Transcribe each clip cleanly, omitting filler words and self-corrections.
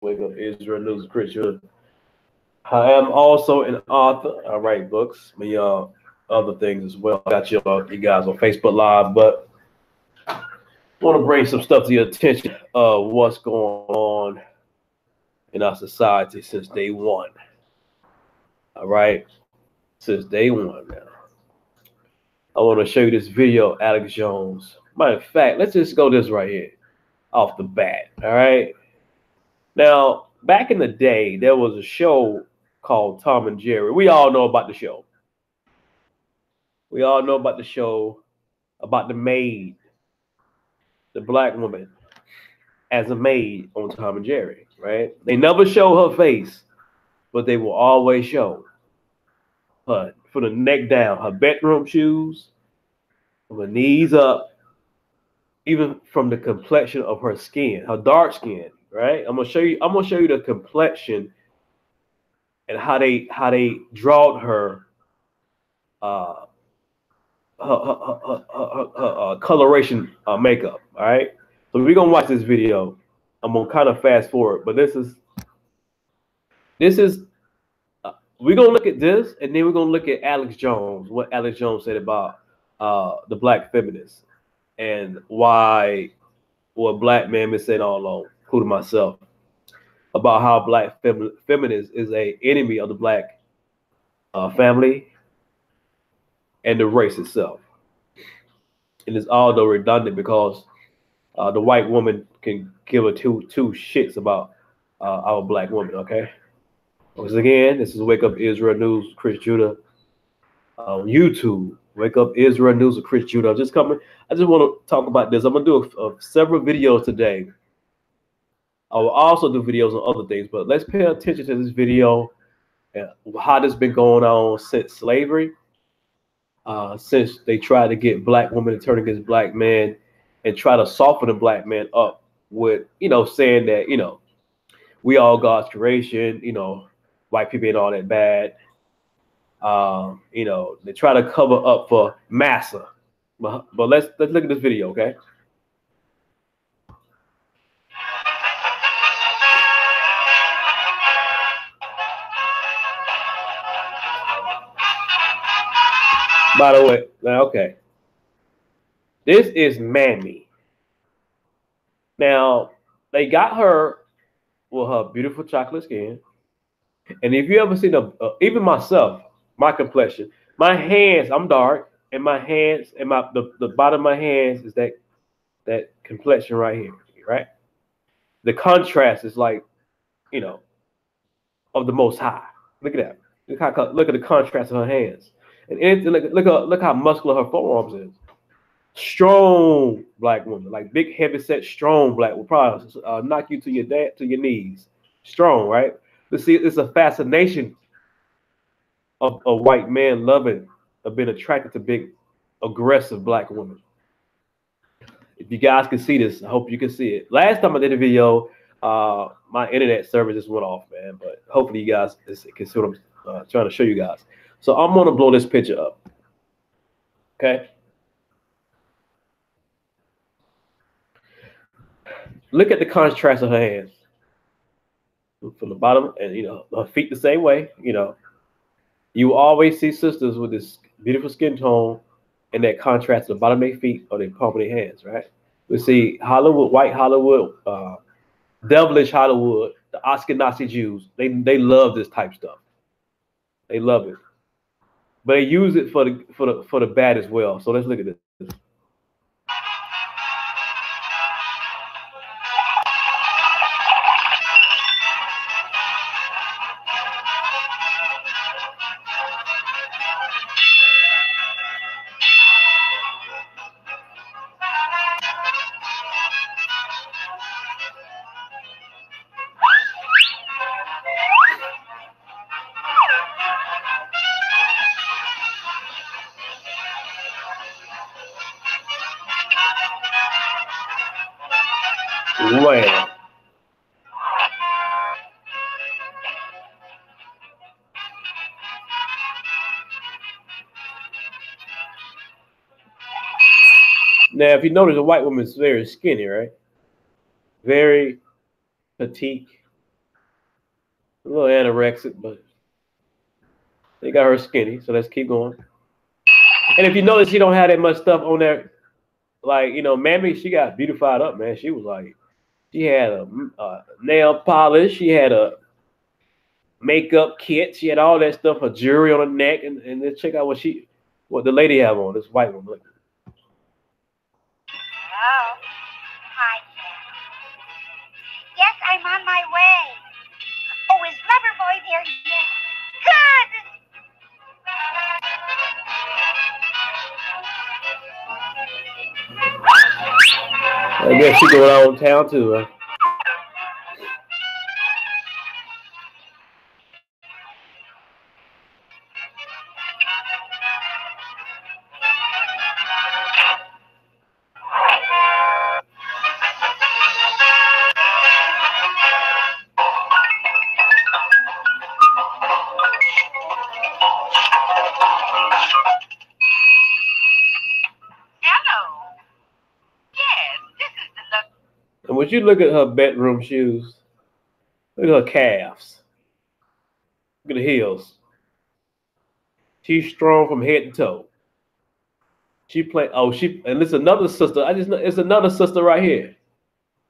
Wake Up Israel News Christian. I am also an author. I write books, many other things as well. I got you guys on Facebook Live, but I want to bring some stuff to your attention of what's going on in our society since day one. All right, since day one now. I want to show you this video of Alex Jones. Matter of fact, let's just go this right here off the bat. All right. Now, back in the day, there was a show called Tom and Jerry. We all know about the show. We all know about the show about the maid, the black woman, as a maid on Tom and Jerry, right? They never show her face, but they will always show her from the neck down, her bedroom shoes, from her knees up, even from the complexion of her skin, her dark skin, right? I'm gonna show you the complexion and how they drawed her uh her coloration makeup. All right, so we're gonna watch this video. I'm gonna kind of fast forward, but this is we're gonna look at this, and then we're gonna look at Alex Jones, what Alex Jones said about the black feminists and why what black men been saying all along, including myself, about how black feminist is a enemy of the black family and the race itself. And it's all though redundant because the white woman can give a two shits about our black woman. Okay. Once again, this is Wake Up Israel News, Chris Judah on YouTube. Wake Up Israel News with Chris Judah. I just want to talk about this. I'm gonna do several videos today. I will also do videos on other things, but let's pay attention to this video and how this has been going on since slavery. Since they tried to get black women to turn against black men and try to soften the black man up with, saying that, we all God's creation, white people ain't all that bad. They try to cover up for massa. But let's look at this video, okay? By the way, okay. This is Mammy. Now, they got her with her beautiful chocolate skin. And if you ever seen even myself, my complexion, my hands, I'm dark, and my hands and the bottom of my hands is that complexion right here, right? The contrast is like, of the Most High. Look at that. Look at the contrast of her hands. And look how muscular her forearms is. Strong black woman, like big, heavy set, strong black will probably knock you to your knees. Strong, right? But see, it's a fascination of a white man loving, of being attracted to big, aggressive black women. If you guys can see this, I hope you can see it. Last time I did a video, my internet server just went off, man. But hopefully you guys can see what I'm trying to show you guys. So I'm gonna blow this picture up. Okay. Look at the contrast of her hands. From the bottom, and her feet the same way. You always see sisters with this beautiful skin tone and that contrast at the bottom of their feet or their palm of their hands, right? We see Hollywood, white Hollywood, devilish Hollywood, the Ashkenazi Jews. They love this type stuff. They love it, but they use it for the bad as well. So let's look at this. Wow. Now, if you notice, a white woman is very skinny, right? Very petite, A little anorexic, but they got her skinny. So let's keep going. And if you notice, she don't have that much stuff on there. Like, you know, Mammy, she got beautified up, man. She was like, she had a nail polish. She had a makeup kit. She had all that stuff, her jewelry on her neck. And then check out what the lady have on, this white one. Look. Hello. Hi, Ken. Yes, I'm on my way. Oh, is Loverboy there yet? Good! I guess she going out in town too, huh? And would you look at her bedroom shoes? Look at her calves. Look at the heels. She's strong from head to toe. She play. Oh, and it's another sister. It's another sister right here.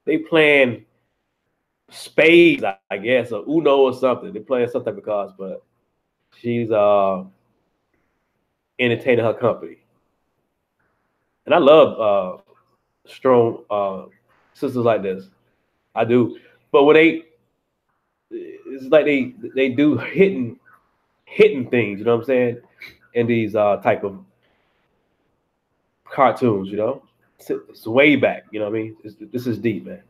They playing spades, I guess, or Uno or something. They playing some type of cards, but she's entertaining her company. And I love strong sisters like this. I do. But when it's like they do hidden things, you know what I'm saying? In these type of cartoons, you know? It's way back, you know what I mean? This is deep, man.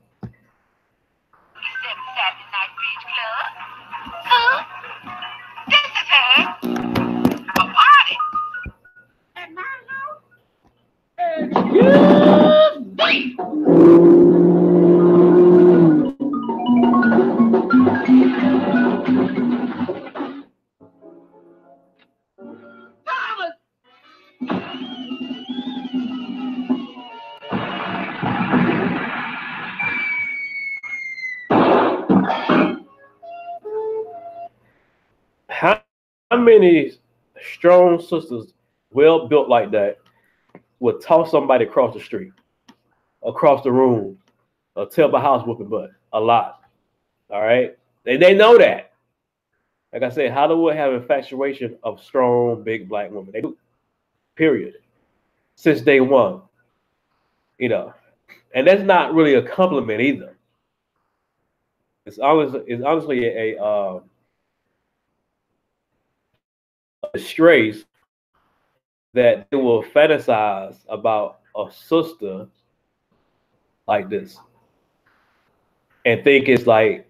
How many strong sisters, well built like that, would toss somebody across the street, across the room, or tell my house whooping butt? A lot. All right? They know that. Like I said, Hollywood have infatuation of strong, big black women. They do. Period. Since day one. You know. And that's not really a compliment either. It's honestly a disgrace that they will fantasize about a sister like this and think it's like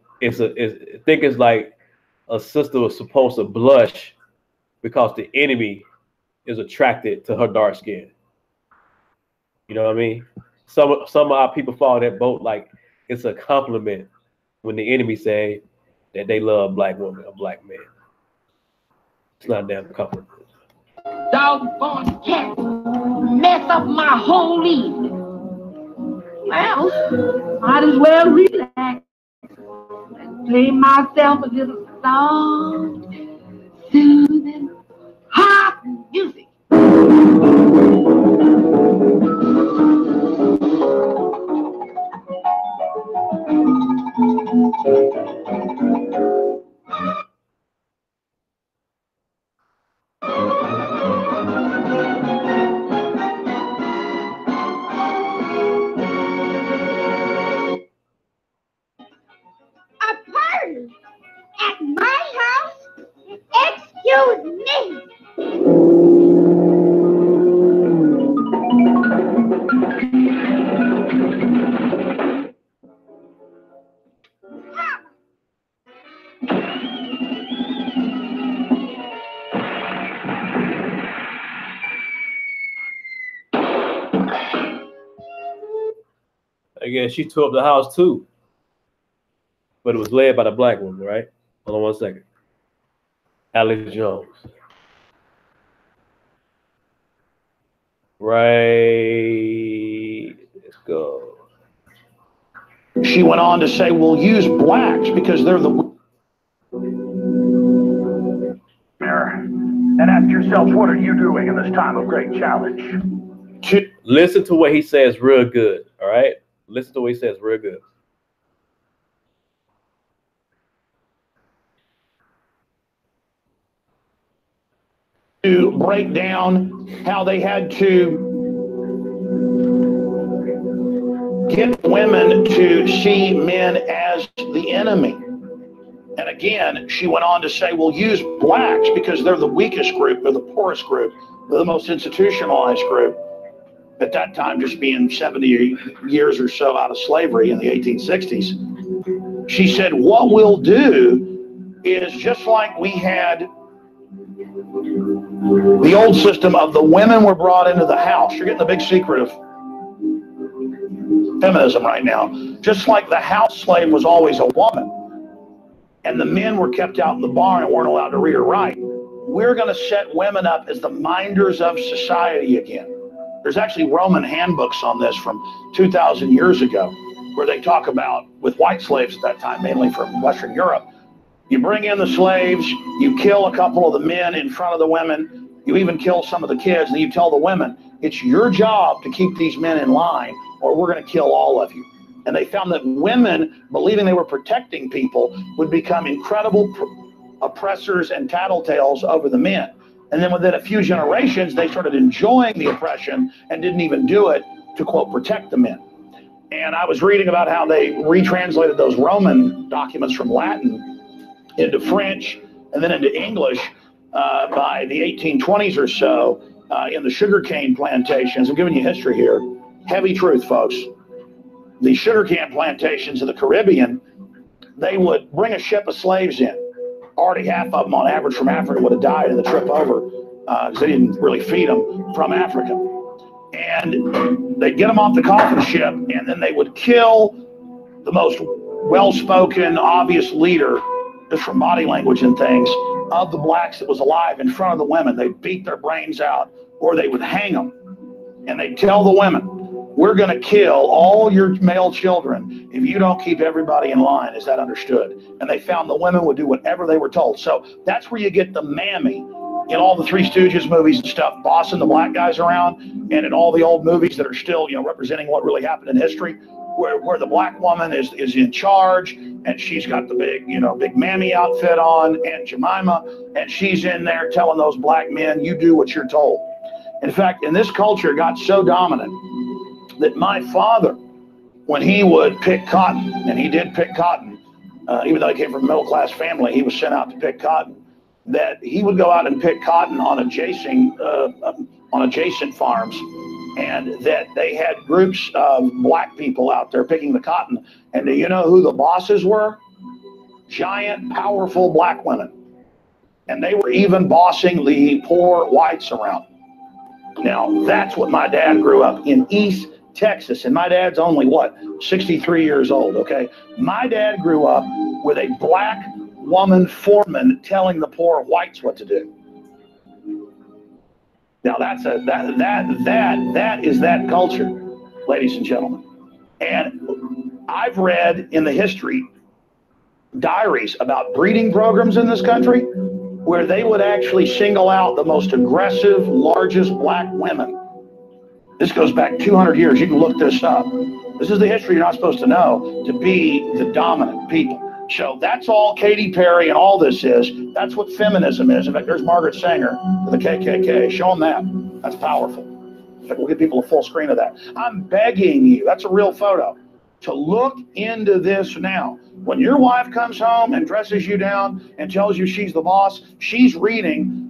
a sister was supposed to blush because the enemy is attracted to her dark skin. You know what I mean? Some of our people fall in that boat like it's a compliment when the enemy say that they love black women or black men. It's not a damn compliment. Doggone cat mess up my whole evening. Well, might as well relax and play myself a little soft, soothing, hot music. At my house? Excuse me. I guess she tore up the house too. But it was led by the black woman, right? Hold on one second. Alex Jones. Right. Let's go. She went on to say, we'll use blacks because they're the... mirror and ask yourself, what are you doing in this time of great challenge? Listen to what he says real good, all right? Listen to what he says real good. To break down how they had to get women to see men as the enemy. And again, she went on to say, we'll use blacks because they're the weakest group, they're the poorest group, they're the most institutionalized group. At that time, just being 70 years or so out of slavery in the 1860s. She said, what we'll do is just like we had the old system of the women were brought into the house. You're getting the big secret of feminism right now. Just like the house slave was always a woman and the men were kept out in the barn and weren't allowed to read or write, we're going to set women up as the minders of society again. There's actually Roman handbooks on this from 2,000 years ago where they talk about, with white slaves at that time, mainly from Western Europe, you bring in the slaves, you kill a couple of the men in front of the women, you even kill some of the kids, and you tell the women, it's your job to keep these men in line or we're going to kill all of you. And they found that women, believing they were protecting people, would become incredible oppressors and tattletales over the men. And then within a few generations, they started enjoying the oppression and didn't even do it to, quote, protect the men. And I was reading about how they retranslated those Roman documents from Latin into French and then into English by the 1820s or so in the sugarcane plantations. I'm giving you history here. Heavy truth, folks. The sugarcane plantations of the Caribbean, they would bring a ship of slaves in. Already half of them on average from Africa would have died in the trip over because they didn't really feed them from Africa. And they'd get them off the coffin ship and then they would kill the most well-spoken, obvious leader, just from body language and things, of the blacks that was alive in front of the women. They'd beat their brains out or they would hang them. And they'd tell the women, we're going to kill all your male children if you don't keep everybody in line. Is that understood? And they found the women would do whatever they were told. So that's where you get the mammy in all the Three Stooges movies and stuff, bossing the black guys around, and in all the old movies that are still, representing what really happened in history, where the black woman is in charge and she's got the big mammy outfit on, Aunt Jemima, and she's in there telling those black men, you do what you're told. In fact, in this culture, it got so dominant that my father, when he would pick cotton, and he did pick cotton, even though he came from a middle-class family, he was sent out to pick cotton, that he would go out and pick cotton on adjacent farms, and that they had groups of black people out there picking the cotton. And do you know who the bosses were? Giant, powerful black women. And they were even bossing the poor whites around. Now, that's what my dad grew up in East Texas, and my dad's only, 63 years old, okay? My dad grew up with a black woman foreman telling the poor whites what to do. Now, that is that culture, ladies and gentlemen. And I've read in the history diaries about breeding programs in this country where they would actually single out the most aggressive, largest black women. This goes back 200 years. You can look this up. This is the history you're not supposed to know, to be the dominant people. So that's all Katy Perry and all this is. That's what feminism is. In fact, there's Margaret Sanger for the KKK. Show them that. That's powerful. In fact, we'll give people a full screen of that. I'm begging you, that's a real photo, to look into this now. When your wife comes home and dresses you down and tells you she's the boss, she's reading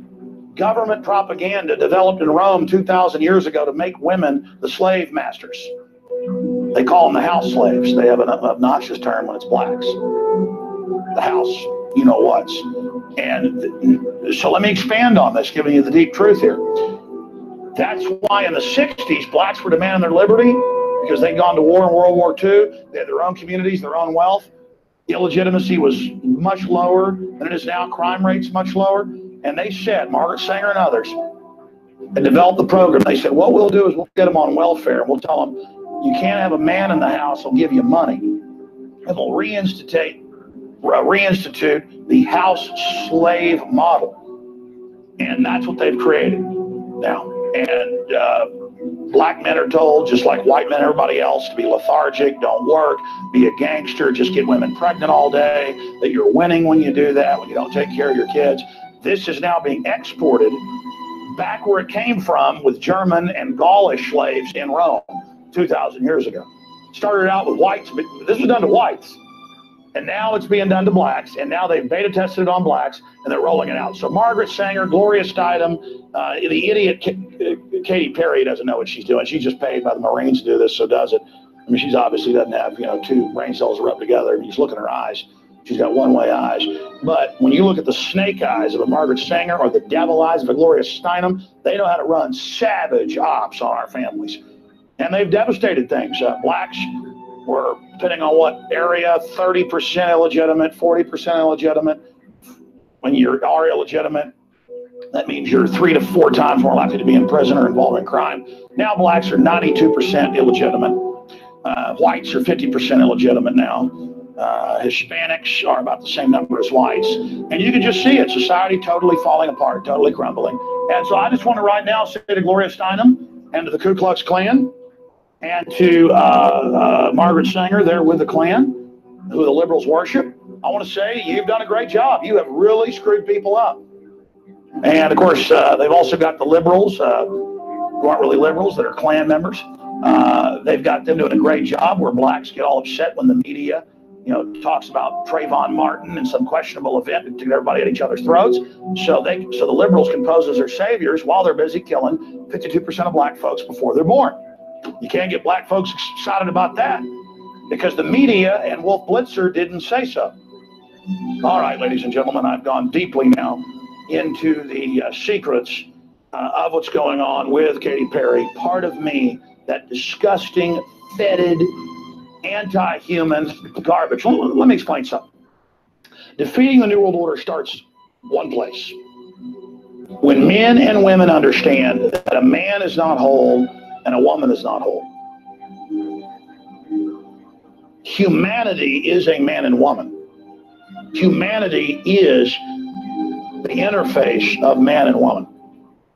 government propaganda developed in Rome 2,000 years ago to make women the slave masters. They call them the house slaves. They have an obnoxious term when it's blacks. The house, you know what's. And so let me expand on this, giving you the deep truth here. That's why in the 60s, blacks were demanding their liberty because they'd gone to war in World War II. They had their own communities, their own wealth. Illegitimacy was much lower than it is now. Crime rates much lower. And they said, Margaret Sanger and others, and developed the program. They said, what we'll do is we'll get them on welfare. And we'll tell them, you can't have a man in the house. We'll give you money. And we'll reinstitute the house slave model. And that's what they've created now. And black men are told, just like white men, everybody else, to be lethargic, don't work, be a gangster, just get women pregnant all day, that you're winning when you do that, when you don't take care of your kids. This is now being exported back where it came from with German and Gaulish slaves in Rome 2,000 years ago. Started out with whites, but this was done to whites. And now it's being done to blacks, and now they've beta tested it on blacks, and they're rolling it out. So Margaret Sanger, Gloria Steinem, the idiot Katy Perry doesn't know what she's doing. She's just paid by the Marines to do this, so does it. I mean, she's obviously doesn't have, two brain cells rubbed together. I mean, just look at her eyes. She's got one-way eyes. But when you look at the snake eyes of a Margaret Sanger or the devil eyes of a Gloria Steinem, they know how to run savage ops on our families. And they've devastated things. Blacks were, depending on what area, 30% illegitimate, 40% illegitimate. When you are illegitimate, that means you're 3 to 4 times more likely to be in prison or involved in crime. Now blacks are 92% illegitimate. Whites are 50% illegitimate now. Hispanics are about the same number as whites. And you can just see it. Society totally falling apart, totally crumbling. And so I just want to right now say to Gloria Steinem and to the Ku Klux Klan and to Margaret Sanger there with the Klan, who the liberals worship, I want to say you've done a great job. You have really screwed people up. And of course, they've also got the liberals who aren't really liberals, that are Klan members. They've got them doing a great job where blacks get all upset when the media talks about Trayvon Martin and some questionable event to get everybody at each other's throats. So the liberals can pose as their saviors while they're busy killing 52% of black folks before they're born. You can't get black folks excited about that because the media and Wolf Blitzer didn't say so. All right, ladies and gentlemen, I've gone deeply now into the secrets of what's going on with Katy Perry. Part of me, that disgusting, fetid, anti-human garbage. Let me explain something. Defeating the New World Order starts one place. When men and women understand that a man is not whole and a woman is not whole. Humanity is a man and woman. Humanity is the interface of man and woman.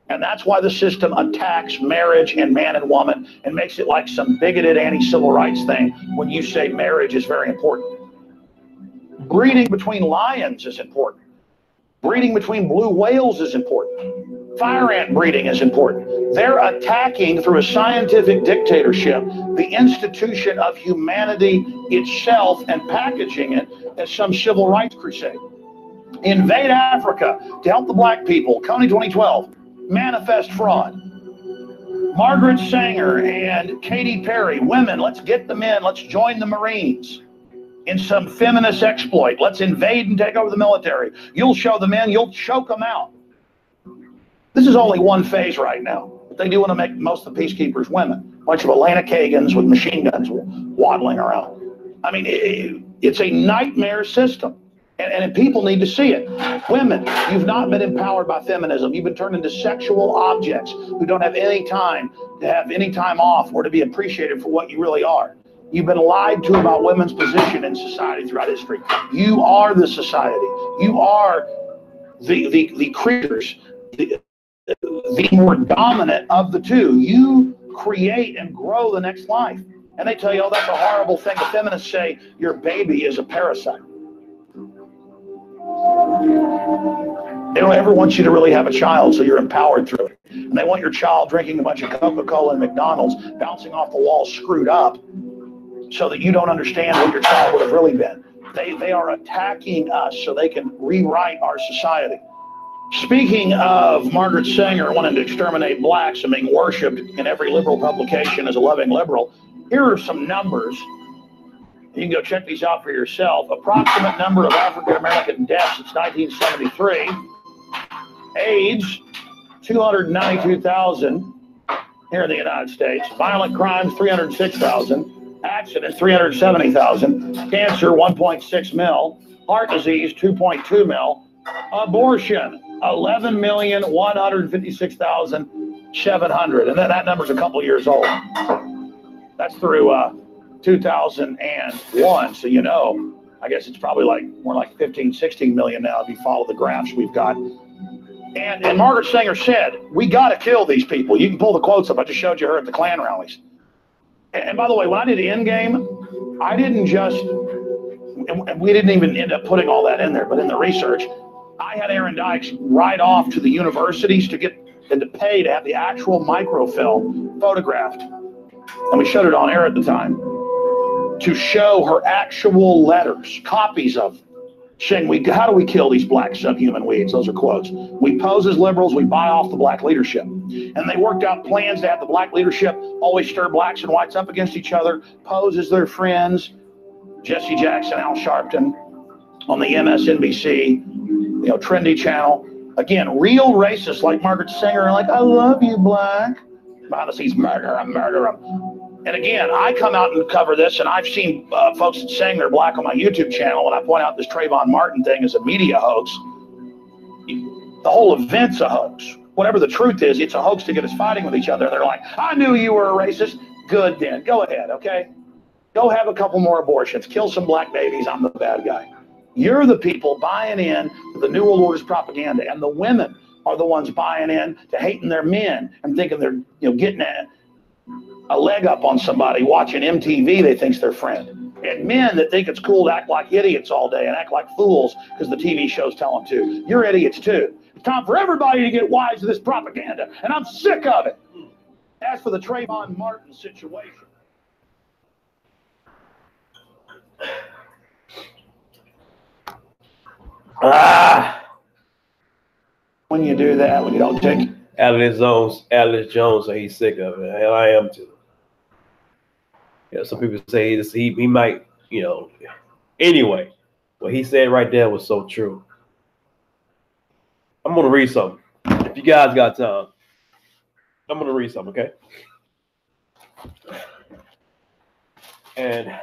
And that's why the system attacks marriage and man and woman and makes it like some bigoted anti-civil rights thing when you say marriage is very important. Breeding between lions is important. Breeding between blue whales is important. Fire ant breeding is important. They're attacking through a scientific dictatorship the institution of humanity itself and packaging it as some civil rights crusade. Invade Africa to help the black people. Coney 2012. Manifest fraud. Margaret Sanger and Katy Perry, women, let's get them in. Let's join the Marines in some feminist exploit. Let's invade and take over the military. You'll show them in, you'll choke them out. This is only one phase right now. But they do want to make most of the peacekeepers women. A bunch of Elena Kagans with machine guns waddling around. I mean, it's a nightmare system. And people need to see it. Women, you've not been empowered by feminism. You've been turned into sexual objects who don't have any time to have any time off or to be appreciated for what you really are. You've been lied to about women's position in society throughout history. You are the society. You are the creatures, the more dominant of the two. You create and grow the next life. And they tell you, oh, that's a horrible thing. The feminists say your baby is a parasite. They don't ever want you to really have a child, so you're empowered through it. And they want your child drinking a bunch of Coca-Cola and McDonald's, bouncing off the wall, screwed up, so that you don't understand what your child would have really been. They are attacking us so they can rewrite our society. Speaking of Margaret Sanger wanting to exterminate blacks and being worshipped in every liberal publication as a loving liberal, here are some numbers. You can go check these out for yourself. Approximate number of African-American deaths since 1973. AIDS, 292,000 here in the United States. Violent crimes, 306,000. Accidents, 370,000. Cancer, 1.6 mil. Heart disease, 2.2 mil. Abortion, 11,156,700. And then that number's a couple years old. That's through 2001, so I guess it's probably more like 15, 16 million now if you follow the graphs we've got And Margaret Sanger said, we got to kill these people. You can pull the quotes up. I just showed you her at the Klan rallies. And by the way, when I did Endgame, I didn't just, and we didn't even end up putting all that in there, but in the research, I had Aaron Dykes ride off to the universities to get and to pay to have the actual microfilm photographed. And we showed it on air at the time to show her actual letters, copies of saying, how do we kill these black subhuman weeds? Those are quotes. We pose as liberals, we buy off the black leadership. And they worked out plans to have the black leadership always stir blacks and whites up against each other, pose as their friends. Jesse Jackson, Al Sharpton on the MSNBC, trendy channel. Again, real racists like Margaret Sanger are like, I love you, black. Behind the scenes, murder them. And again, I come out and cover this, and I've seen folks saying they're black on my YouTube channel, and I point out this Trayvon Martin thing is a media hoax. The whole event's a hoax. Whatever the truth is, it's a hoax to get us fighting with each other. They're like, I knew you were a racist. Good then. Go ahead, okay? Go have a couple more abortions. Kill some black babies. I'm the bad guy. You're the people buying in to the New World Order's propaganda, and the women are the ones buying in to hating their men and thinking they're getting a leg up on somebody watching MTV they think's their friend. And men that think it's cool to act like idiots all day and act like fools because the TV shows tell them to. You're idiots too. It's time for everybody to get wise to this propaganda, and I'm sick of it. As for the Trayvon Martin situation, when you do that, when you don't take Alex Jones, so he's sick of it. Hell, I am too. Some people say he might, Anyway, what he said right there was so true. I'm gonna read something. If you guys got time, I'm gonna read something, okay? And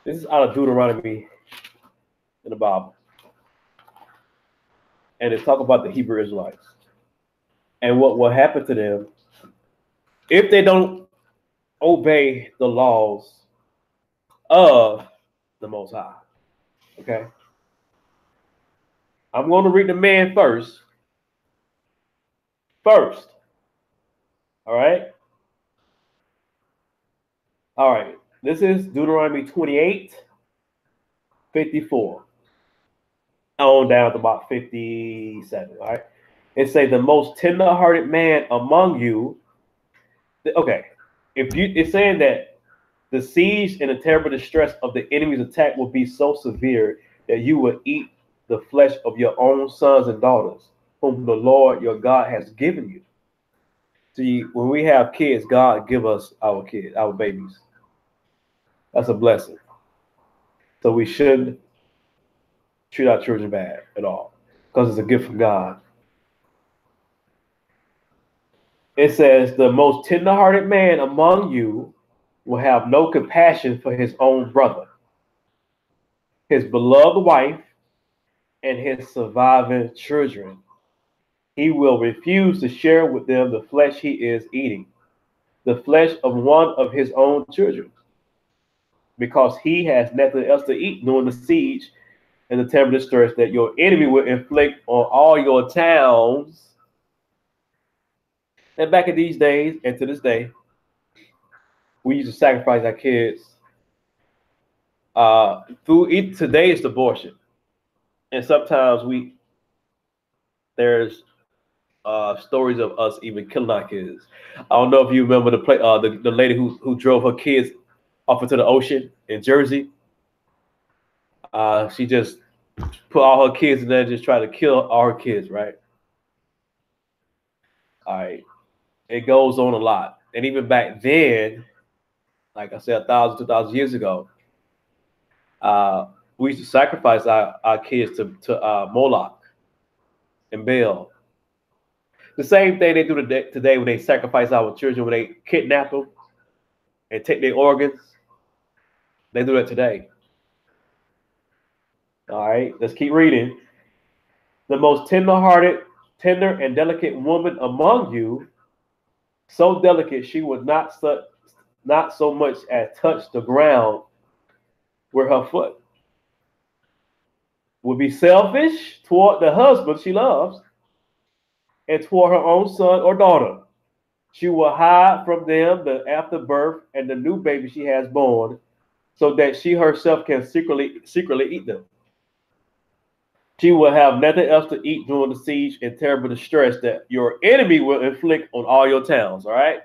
this is out of Deuteronomy in the Bible. And it's talk about the Hebrew Israelites and what will happen to them if they don't obey the laws of the Most High. Okay? I'm going to read the man first. All right? All right. This is Deuteronomy 28:54. On down to about 57, all right? It says the most tender-hearted man among you. Okay, it's saying that the siege and the terrible distress of the enemy's attack will be so severe that you will eat the flesh of your own sons and daughters, whom the Lord your God has given you. See, when we have kids, God give us our kids, our babies. That's a blessing. So we shouldn't treat our children bad at all, because it's a gift from God. It says, the most tender-hearted man among you will have no compassion for his own brother, his beloved wife, and his surviving children. He will refuse to share with them the flesh he is eating, the flesh of one of his own children, because he has nothing else to eat during the siege and the terrible distress that your enemy will inflict on all your towns. And back in these days, and to this day, we used to sacrifice our kids through today's abortion. And sometimes there's stories of us even killing our kids. I don't know if you remember the lady who drove her kids off into the ocean in Jersey. She just put all her kids in there and just tried to kill all her kids, right? All right. It goes on a lot. And even back then, like I said, 1,000, 2,000 years ago, we used to sacrifice our kids to Moloch and Baal. The same thing they do today when they sacrifice our children, when they kidnap them and take their organs. They do that today. All right, let's keep reading. The most tender and delicate woman among you, so delicate she would not so much as touch the ground with her foot. would be selfish toward the husband she loves and toward her own son or daughter. She will hide from them the afterbirth and the new baby she has born so that she herself can secretly eat them. She will have nothing else to eat during the siege and terrible distress that your enemy will inflict on all your towns, all right?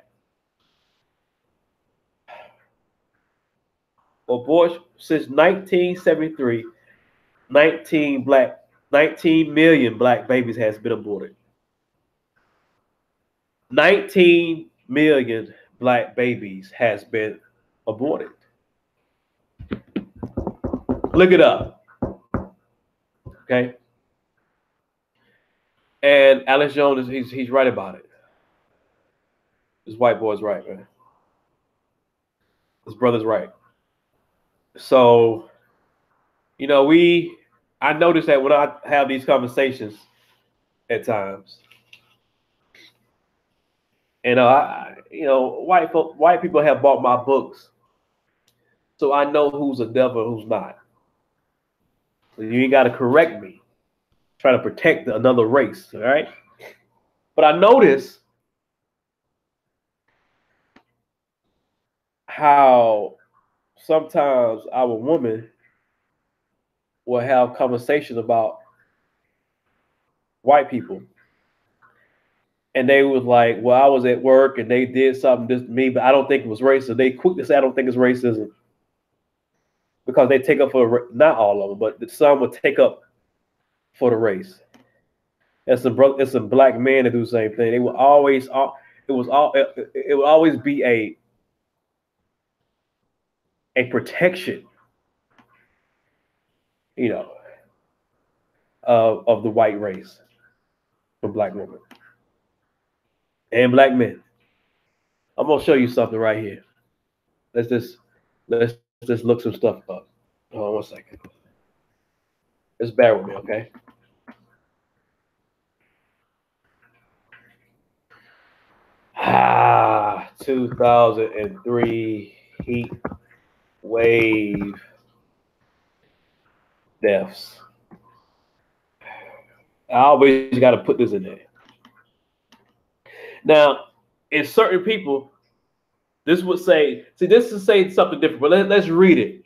Abortion since 1973, 19 million black babies has been aborted. 19 million black babies has been aborted. Look it up. Okay. And Alex Jones, he's right about it. This white boy's right, man. His brother's right. So, you know, I notice that when I have these conversations at times, and white people have bought my books, so I know who's a devil and who's not. So you ain't got to correct me, try to protect another race, all right? But I notice how sometimes our women will have conversations about white people. And they was like, well, I was at work and they did something to me, but I don't think it was racist. They quick to say, I don't think it's racism. Because they take up for, not all of them, but some will take up for the race. And some black men that do the same thing. They will always, it would always be a protection, you know, of the white race for black women and black men. I'm gonna show you something right here. Let's just look some stuff up. Hold on 1 second. Just bear with me, okay? Ah, 2003 heat wave deaths. I always got to put this in there. Now, in certain people, this would say, this is saying something different, but let's read it.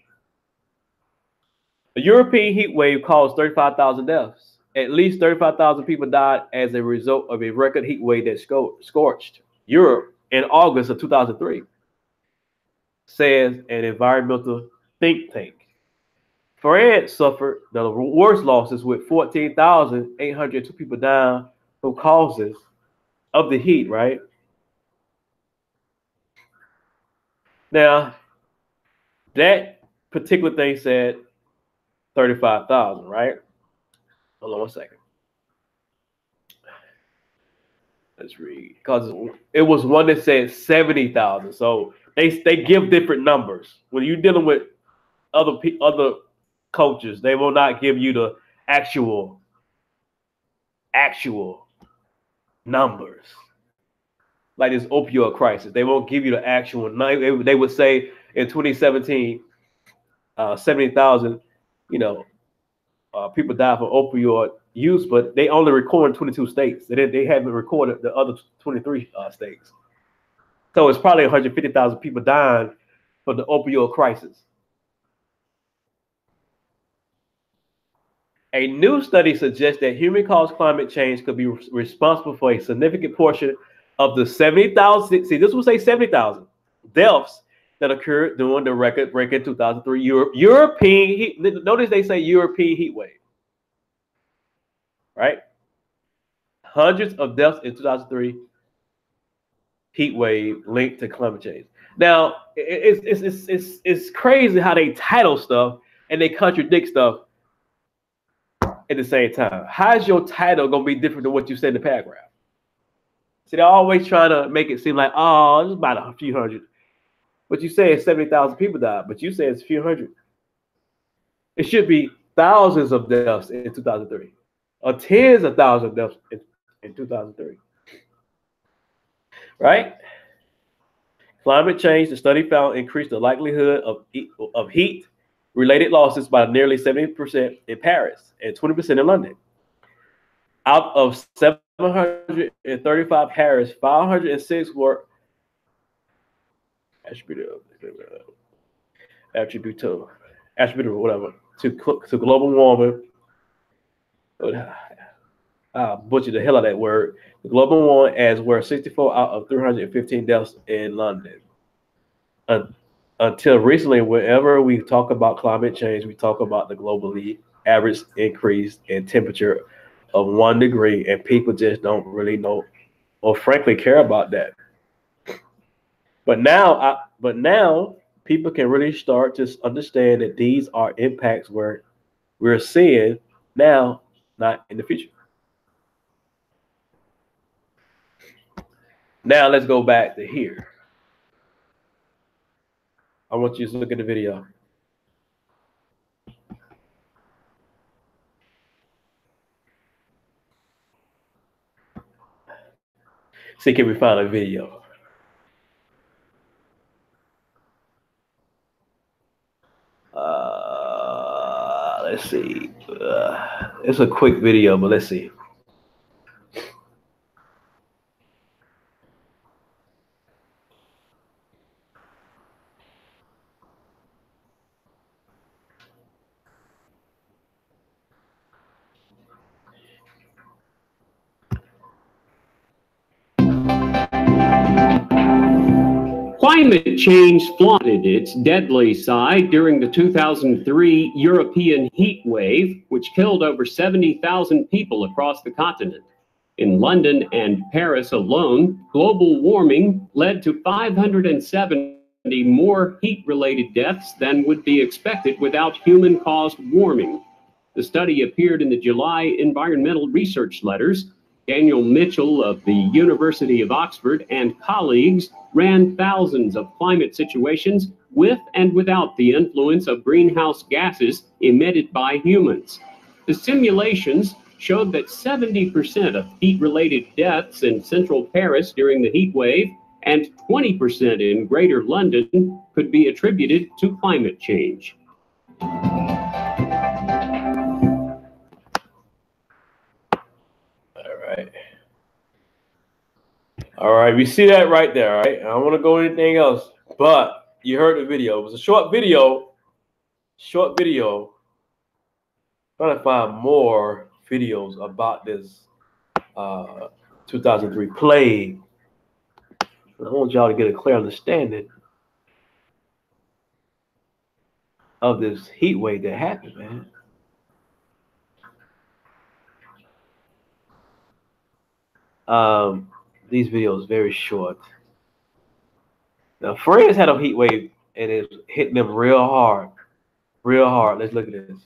The European heat wave caused 35,000 deaths. At least 35,000 people died as a result of a record heat wave that scorched Europe in August of 2003, says an environmental think tank. France suffered the worst losses with 14,802 people down from causes of the heat, right? Now, that particular thing said 35,000, right? Hold on 1 second. Let's read, because it was one that said 70,000. So they give different numbers. When you're dealing with other cultures, they will not give you the actual numbers. Like this opioid crisis, they won't give you the actual number. They would say in 2017, 70,000, people died from opioid use, but they only recorded 22 states. They haven't recorded the other 23 states. So it's probably 150,000 people dying from the opioid crisis. A new study suggests that human-caused climate change could be responsible for a significant portion of the 70,000, see, this will say 70,000 deaths that occurred during the record-breaking 2003 European heat. Notice they say European heat wave, right? Hundreds of deaths in 2003 heat wave linked to climate change. Now, it's crazy how they title stuff and they contradict stuff at the same time. How's your title gonna be different than what you said in the paragraph? See, they're always trying to make it seem like, oh, it's about a few hundred. But you say it's 70,000 people died, but you say it's a few hundred. It should be thousands of deaths in 2003, or tens of thousands of deaths in 2003. Right? Climate change, the study found, increased the likelihood of heat related losses by nearly 70% in Paris and 20% in London. Out of 735 Paris, 506 were attributable, whatever, to global warming. Butchered the hell out of that word. The global warming, as were 64 out of 315 deaths in London. Until recently, whenever we talk about climate change, we talk about the globally average increase in temperature of 1 degree, and people just don't really know or frankly care about that. But now people can really start to understand that these are impacts where we're seeing now, not in the future. Now let's go back to here. I want you to look at the video. See, can we find a video? Let's see. It's a quick video, but let's see. Climate change flaunted its deadly side during the 2003 European heat wave, which killed over 70,000 people across the continent. In London and Paris alone, global warming led to 570 more heat-related deaths than would be expected without human-caused warming. The study appeared in the July Environmental Research Letters. Daniel Mitchell of the University of Oxford and colleagues ran thousands of climate situations with and without the influence of greenhouse gases emitted by humans. The simulations showed that 70% of heat-related deaths in central Paris during the heat wave and 20% in greater London could be attributed to climate change. All right, we see that right there, all right? I don't want to go anything else, but you heard the video. It was a short video. Trying to find more videos about this 2003 plague. I want y'all to get a clear understanding of this heat wave that happened, man. These videos very short. Now, France had a heat wave and it's hitting them real hard. Let's look at this.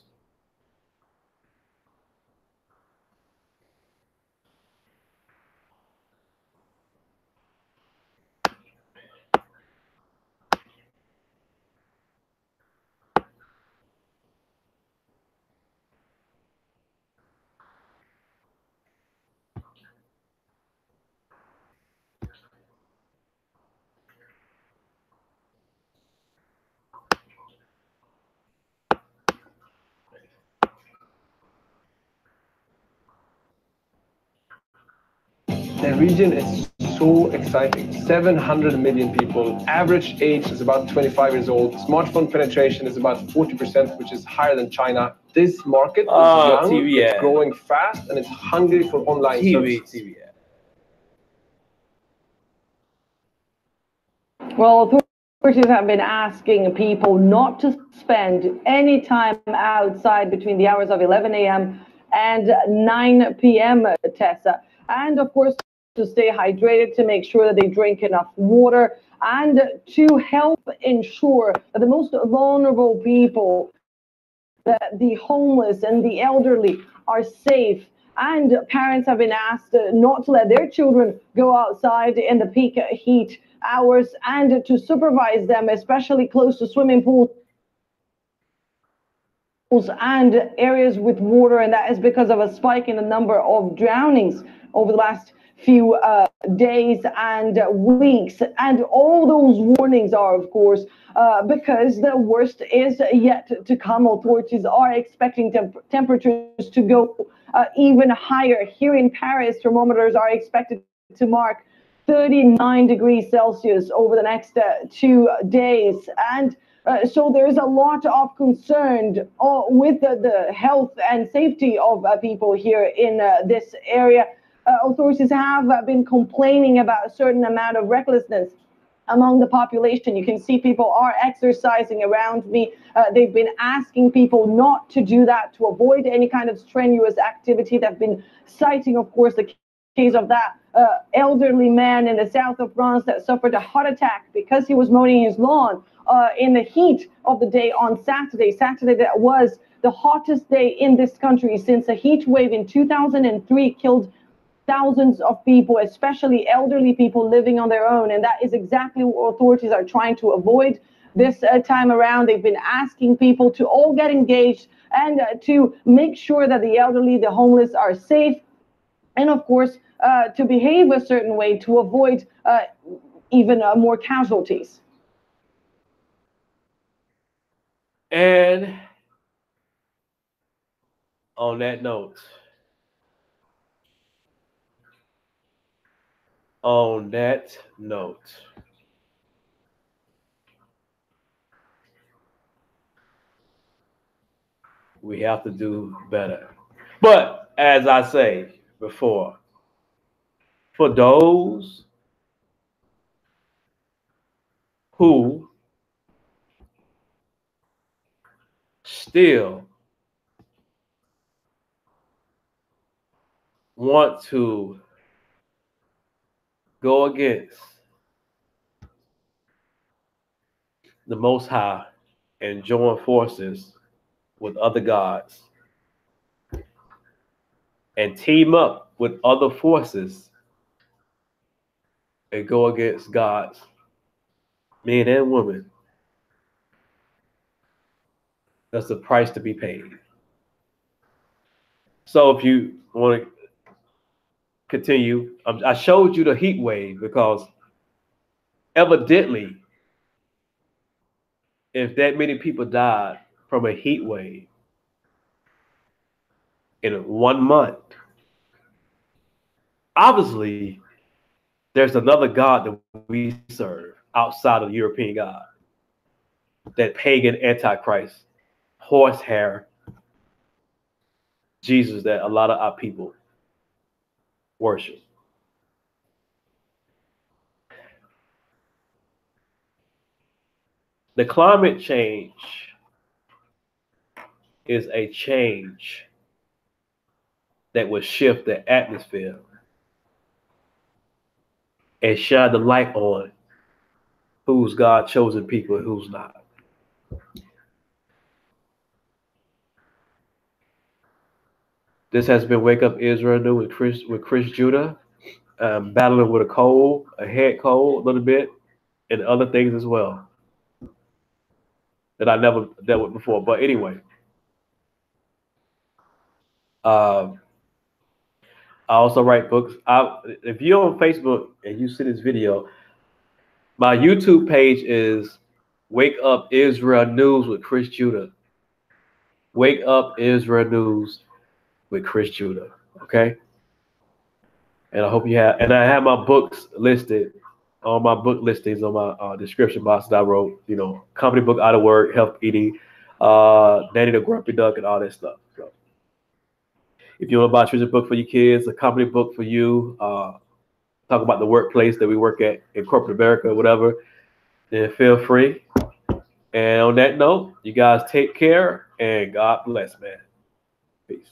The region is so exciting. 700 million people. Average age is about 25 years old. Smartphone penetration is about 40%, which is higher than China. This market is young, TV it's growing fast, and it's hungry for online services. TV. Well, authorities have been asking people not to spend any time outside between the hours of 11 a.m. and 9 p.m., Tessa. And of course, to stay hydrated, to make sure that they drink enough water, and to help ensure that the most vulnerable people, the homeless and the elderly, are safe. And parents have been asked not to let their children go outside in the peak heat hours and to supervise them, especially close to swimming pools. and areas with water, and that is because of a spike in the number of drownings over the last few days and weeks. And all those warnings are, of course, because the worst is yet to come. Authorities are expecting temperatures to go even higher. Here in Paris, thermometers are expected to mark 39 degrees Celsius over the next 2 days. And so there's a lot of concern with the health and safety of people here in this area. Authorities have been complaining about a certain amount of recklessness among the population. You can see people are exercising around me. They've been asking people not to do that, to avoid any kind of strenuous activity. They've been citing, of course, the case of that elderly man in the south of France that suffered a heart attack because he was mowing his lawn in the heat of the day on Saturday. Saturday, that was the hottest day in this country since a heat wave in 2003 killed thousands of people, especially elderly people living on their own. And that is exactly what authorities are trying to avoid this time around. They've been asking people to all get engaged and to make sure that the elderly, the homeless are safe, and of course, to behave a certain way to avoid even more casualties. And on that note, we have to do better. But as I say before, for those who still want to go against the Most High and join forces with other gods and team up with other forces and go against gods, men and women, that's the price to be paid. So if you want to continue, I showed you the heat wave because evidently, if that many people died from a heat wave in 1 month, obviously there's another God that we serve outside of the European God, that pagan antichrist, horsehair Jesus that a lot of our people worship. The climate change is a change that will shift the atmosphere and shine the light on who's God's chosen people and who's not. This has been Wake Up Israel New with Chris Judah, battling with a cold, a head cold a little bit, and other things as well that I never dealt with before. But anyway, I also write books. If you're on Facebook and you see this video, my YouTube page is Wake Up Israel News with Chris Judah. Wake Up Israel News with Chris Judah. Okay? And I hope you have, and I have my books listed, all my book listings on my description box that I wrote, you know, company book, Out of Work, Health Eating, Danny the Grumpy Duck, and all that stuff. So if you want to buy a children's book for your kids, a company book for you, talk about the workplace that we work at in corporate America or whatever, then feel free. And on that note, you guys take care and God bless, man. Peace.